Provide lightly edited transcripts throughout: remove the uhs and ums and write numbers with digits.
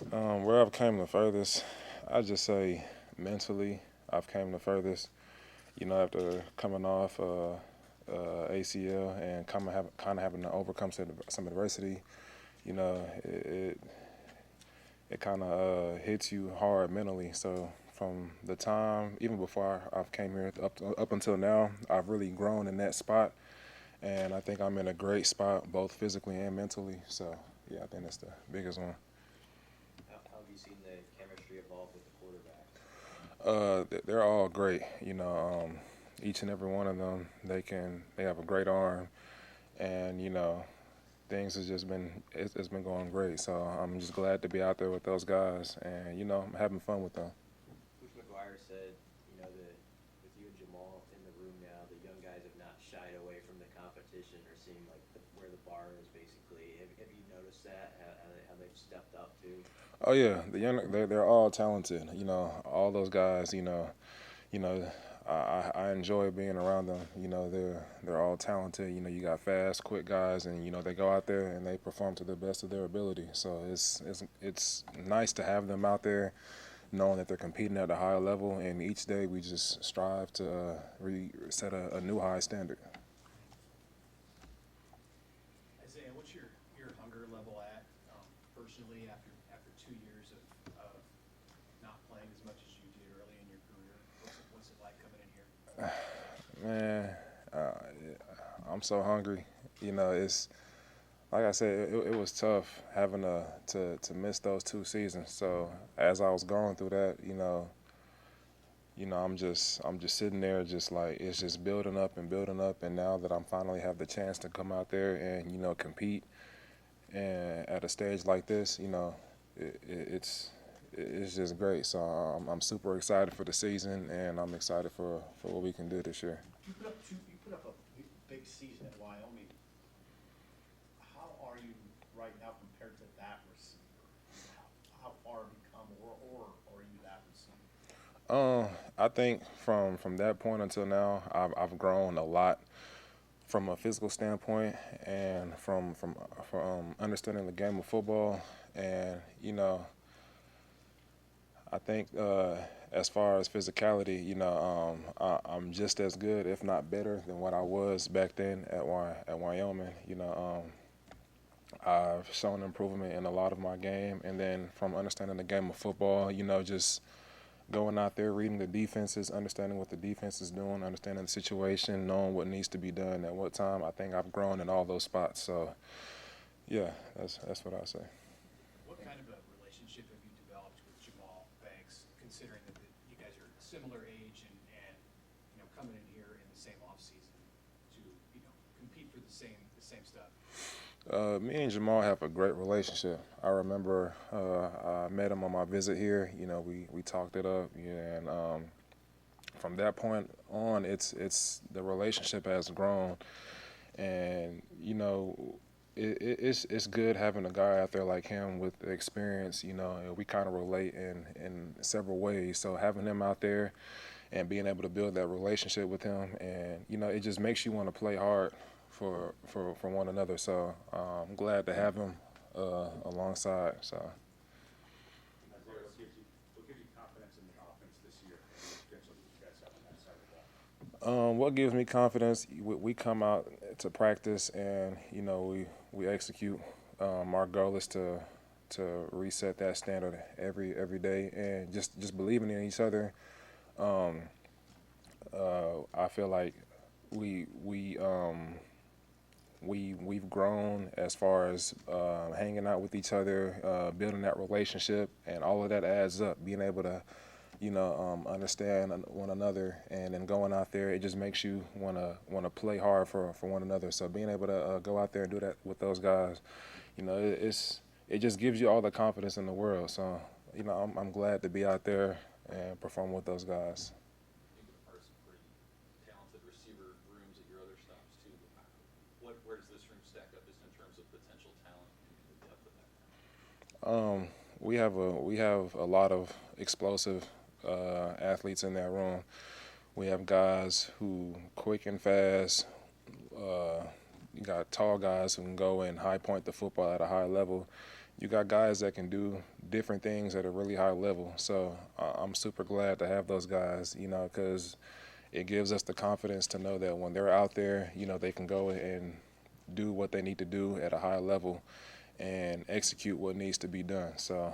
Where I've came the furthest, I just say mentally, I've came the furthest. After coming off ACL and kind of having to overcome some adversity, it kind of hits you hard mentally. So from the time, even before I've came here up until now, I've really grown in that spot, and I think I'm in a great spot both physically and mentally. So yeah, I think that's the biggest one. How have you seen the chemistry evolve with the quarterback? They're all great. Each and every one of them, they have a great arm, and things has just it's been going great. So I'm just glad to be out there with those guys, and I'm having fun with them. Coach McGuire said, that with you and Jamal in the room now, the young guys have not shied away from the competition or seeing like where the bar is basically. Have you noticed that, how they've stepped up too? Oh yeah, they're all talented. All those guys. You know, I enjoy being around them. They're all talented. You got fast, quick guys, and they go out there and they perform to the best of their ability. So it's nice to have them out there, knowing that they're competing at a high level. And each day we just strive to set a new high standard. Isaiah, what's your hunger level at personally after 2 years of not playing as much as you did early in your career? What's it like coming in here? Man, I'm so hungry. It's like I said, it was tough having to miss those 2 seasons. So as I was going through that, I'm just sitting there, just like it's just building up and building up. And now that I'm finally have the chance to come out there and compete and at a stage like this, it's just great. So I'm super excited for the season, and I'm excited for what we can do this year. You put up a big season at Wyoming. How are you right now compared to that receiver? How far have you come, or are you that receiver? I think from that point until now, I've grown a lot from a physical standpoint and from understanding the game of football. And I think as far as physicality, I'm just as good, if not better, than what I was back then at Wyoming. I've shown improvement in a lot of my game, and then from understanding the game of football, just going out there, reading the defenses, understanding what the defense is doing, understanding the situation, knowing what needs to be done at what time. I think I've grown in all those spots. So yeah, that's what I say. What kind of a relationship have you developed with Jamal Banks, considering that you guys are a similar age and coming in here in the same off season to compete for the same stuff? Me and Jamal have a great relationship. I remember I met him on my visit here. We talked it up, yeah, and from that point on, it's the relationship has grown, and it's good having a guy out there like him with the experience. And we kind of relate in several ways. So having him out there and being able to build that relationship with him, and it just makes you want to play hard for one another. So I'm glad to have him alongside. So. Isaiah, what gives you confidence in the offense this year and the potential that you guys have on that side of the ball? What gives me confidence? We come out to practice and we execute. Our goal is to reset that standard every day and just believing in each other. Um, I feel like we've grown as far as hanging out with each other, building that relationship, and all of that adds up. Being able to understand one another, and then going out there, it just makes you wanna play hard for one another. So being able to go out there and do that with those guys, it just gives you all the confidence in the world. So I'm glad to be out there and perform with those guys. You've been a part of some pretty talented receiver rooms at your other stops too. Where does this room stack up just in terms of potential talent and the depth of that talent? We have a lot of explosive athletes in that room. We have guys who quick and fast, you got tall guys who can go and high point the football at a high level. You got guys that can do different things at a really high level. So I'm super glad to have those guys, because it gives us the confidence to know that when they're out there, they can go and do what they need to do at a high level and execute what needs to be done. So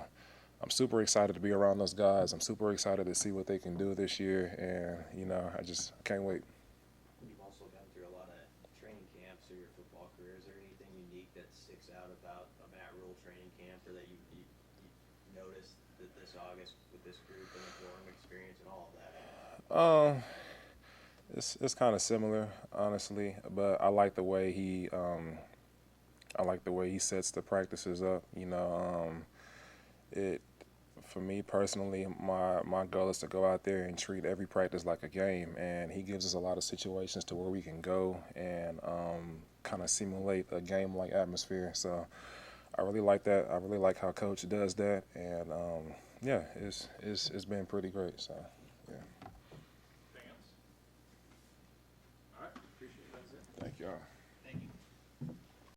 I'm super excited to be around those guys. I'm super excited to see what they can do this year, and I just can't wait. You've also gone through a lot of training camps through your football career. Is there anything unique that sticks out about a Matt Rule training camp, or that you noticed that this August with this group and the Gorham experience and all of that? It's kind of similar, honestly, but I like the way he sets the practices up. It for me personally, my goal is to go out there and treat every practice like a game, and he gives us a lot of situations to where we can go and kind of simulate a game-like atmosphere. So I really like that. I really like how Coach does that, and yeah, it's been pretty great. So yeah, Anything else? All right, appreciate that. thank y'all. Thank you.